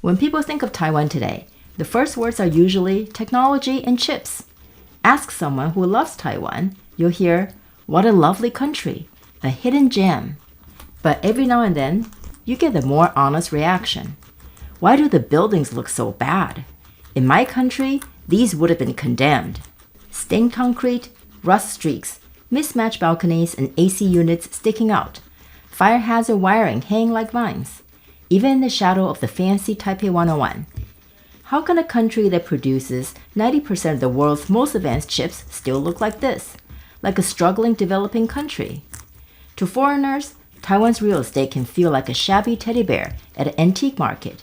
When people think of Taiwan today, the first words are usually technology and chips. Ask someone who loves Taiwan, you'll hear, "What a lovely country, a hidden gem." But every now and then, you get the more honest reaction. Why do the buildings look so bad? In my country, these would have been condemned. Stained concrete, rust streaks, mismatched balconies and AC units sticking out, fire hazard wiring hanging like vines, even in the shadow of the fancy Taipei 101. How can a country that produces 90% of the world's most advanced chips still look like this, like a struggling developing country? To foreigners, Taiwan's real estate can feel like a shabby teddy bear at an antique market.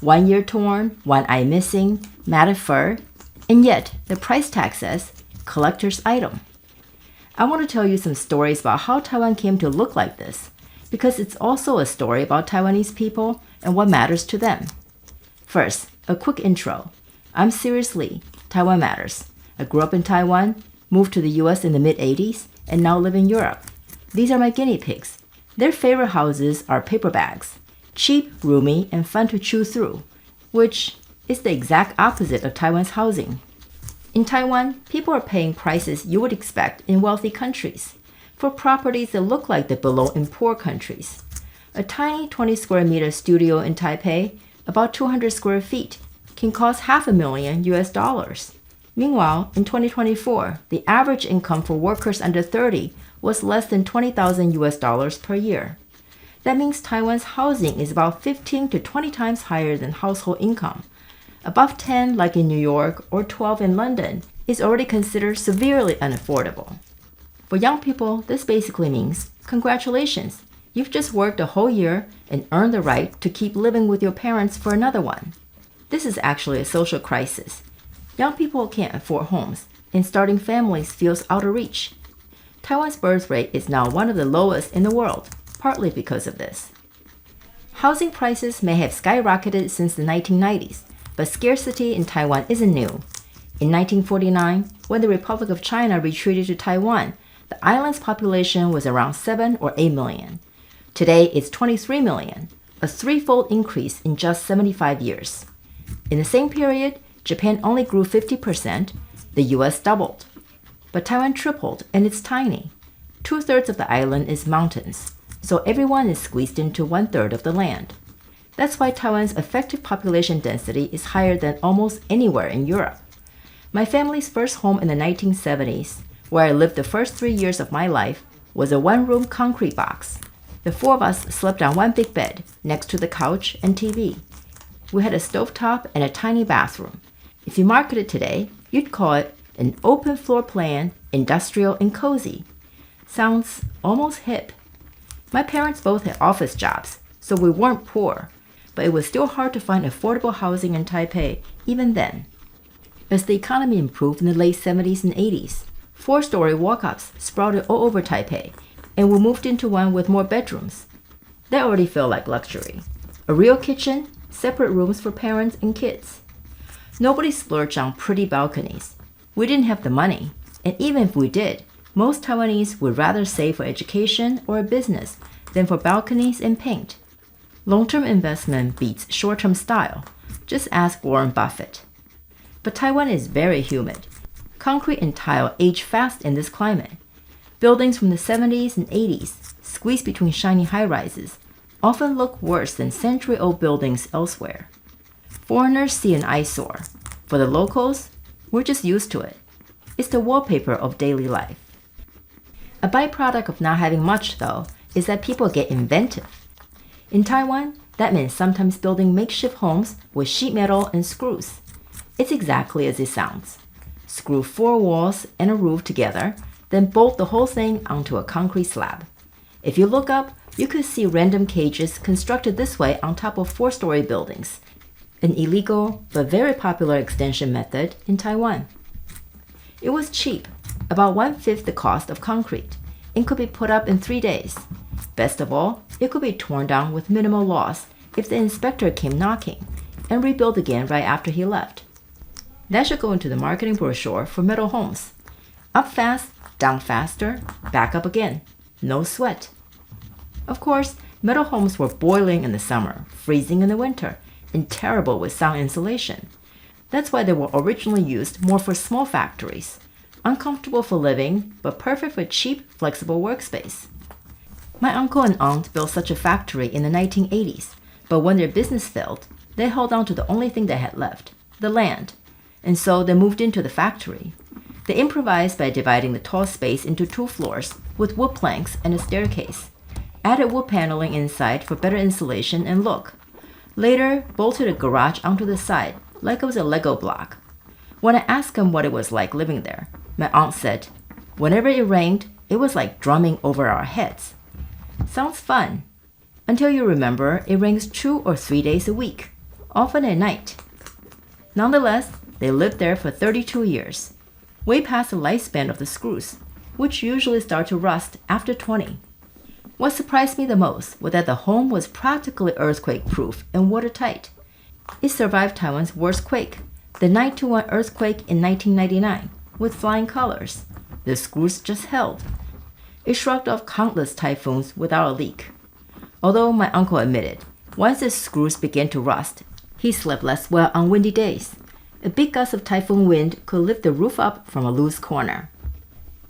One ear torn, one eye missing, matted fur, and yet the price tag says collector's item. I want to tell you some stories about how Taiwan came to look like this, because it's also a story about Taiwanese people and what matters to them. First, a quick intro. I'm Sirius Lee, Taiwan Matters. I grew up in Taiwan, moved to the US in the mid-80s, and now live in Europe. These are my guinea pigs. Their favorite houses are paper bags, cheap, roomy, and fun to chew through, which is the exact opposite of Taiwan's housing. In Taiwan, people are paying prices you would expect in wealthy countries for properties that look like they belong in poor countries. A tiny 20 square meter studio in Taipei, about 200 square feet, can cost $500,000. Meanwhile, in 2024, the average income for workers under 30 was less than $20,000 per year. That means Taiwan's housing is about 15 to 20 times higher than household income. Above 10, like in New York, or 12 in London, is already considered severely unaffordable. For young people, this basically means, congratulations, you've just worked a whole year and earned the right to keep living with your parents for another one. This is actually a social crisis. Young people can't afford homes, and starting families feels out of reach. Taiwan's birth rate is now one of the lowest in the world, partly because of this. Housing prices may have skyrocketed since the 1990s, but scarcity in Taiwan isn't new. In 1949, when the Republic of China retreated to Taiwan, the island's population was around 7 or 8 million. Today, it's 23 million, a threefold increase in just 75 years. In the same period, Japan only grew 50%, the US doubled. But Taiwan tripled, and it's tiny. 2/3 of the island is mountains, so everyone is squeezed into 1/3 of the land. That's why Taiwan's effective population density is higher than almost anywhere in Europe. My family's first home in the 1970s, where I lived the first 3 years of my life, was a one-room concrete box. The 4 of us slept on one big bed, next to the couch and TV. We had a stovetop and a tiny bathroom. If you market it today, you'd call it an open floor plan, industrial and cozy. Sounds almost hip. My parents both had office jobs, so we weren't poor, but it was still hard to find affordable housing in Taipei even then. As the economy improved in the late 70s and 80s, 4-story walk-ups sprouted all over Taipei, and we moved into one with more bedrooms. That already felt like luxury. A real kitchen, separate rooms for parents and kids. Nobody splurged on pretty balconies. We didn't have the money, and even if we did, most Taiwanese would rather save for education or a business than for balconies and paint. Long-term investment beats short-term style. Just ask Warren Buffett. But Taiwan is very humid. Concrete and tile age fast in this climate. Buildings from the 70s and 80s, squeezed between shiny high-rises, often look worse than century-old buildings elsewhere. Foreigners see an eyesore. For the locals, we're just used to it. It's the wallpaper of daily life. A byproduct of not having much, though, is that people get inventive. In Taiwan, that meant sometimes building makeshift homes with sheet metal and screws. It's exactly as it sounds. Screw 4 walls and a roof together, then bolt the whole thing onto a concrete slab. If you look up, you could see random cages constructed this way on top of 4-story buildings, an illegal but very popular extension method in Taiwan. It was cheap, about 1/5 the cost of concrete, and could be put up in 3 days. Best of all, it could be torn down with minimal loss if the inspector came knocking, and rebuilt again right after he left. That should go into the marketing brochure for metal homes. Up fast, down faster, back up again. No sweat. Of course, metal homes were boiling in the summer, freezing in the winter, and terrible with sound insulation. That's why they were originally used more for small factories, uncomfortable for living, but perfect for cheap, flexible workspace. My uncle and aunt built such a factory in the 1980s, but when their business failed, they held on to the only thing they had left, the land, and so they moved into the factory. They improvised by dividing the tall space into 2 floors with wood planks and a staircase, added wood paneling inside for better insulation and look. Later, bolted a garage onto the side like it was a Lego block. When I asked him what it was like living there, my aunt said, "Whenever it rained, it was like drumming over our heads." Sounds fun, until you remember it rains 2 or 3 days a week, often at night. Nonetheless, they lived there for 32 years, way past the lifespan of the screws, which usually start to rust after 20. What surprised me the most was that the home was practically earthquake-proof and watertight. It survived Taiwan's worst quake, the 9/21 earthquake in 1999, with flying colors. The screws just held. It shrugged off countless typhoons without a leak. Although my uncle admitted, once the screws began to rust, he slept less well on windy days. A big gust of typhoon wind could lift the roof up from a loose corner.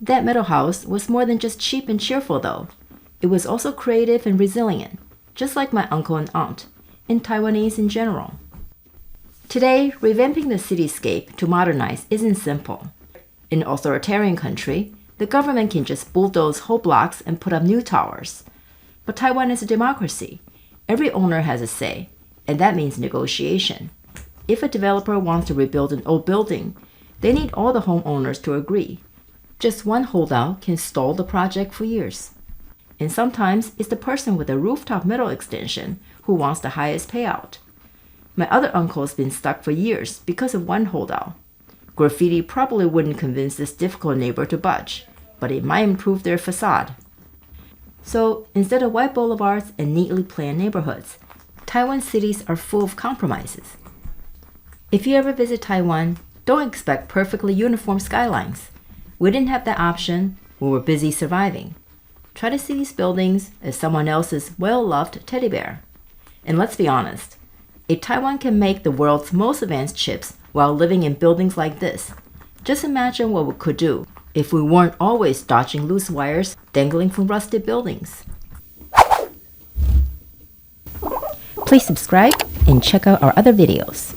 That metal house was more than just cheap and cheerful, though. It was also creative and resilient, just like my uncle and aunt, and Taiwanese in general. Today, revamping the cityscape to modernize isn't simple. In an authoritarian country, the government can just bulldoze whole blocks and put up new towers. But Taiwan is a democracy. Every owner has a say, and that means negotiation. If a developer wants to rebuild an old building, they need all the homeowners to agree. Just one holdout can stall the project for years. And sometimes it's the person with the rooftop metal extension who wants the highest payout. My other uncle's been stuck for years because of one holdout. Graffiti probably wouldn't convince this difficult neighbor to budge, but it might improve their facade. So instead of white boulevards and neatly planned neighborhoods, Taiwan cities are full of compromises. If you ever visit Taiwan, don't expect perfectly uniform skylines. We didn't have that option. We were busy surviving. Try to see these buildings as someone else's well-loved teddy bear. And let's be honest, if Taiwan can make the world's most advanced chips while living in buildings like this, just imagine what we could do if we weren't always dodging loose wires dangling from rusted buildings. Please subscribe and check out our other videos.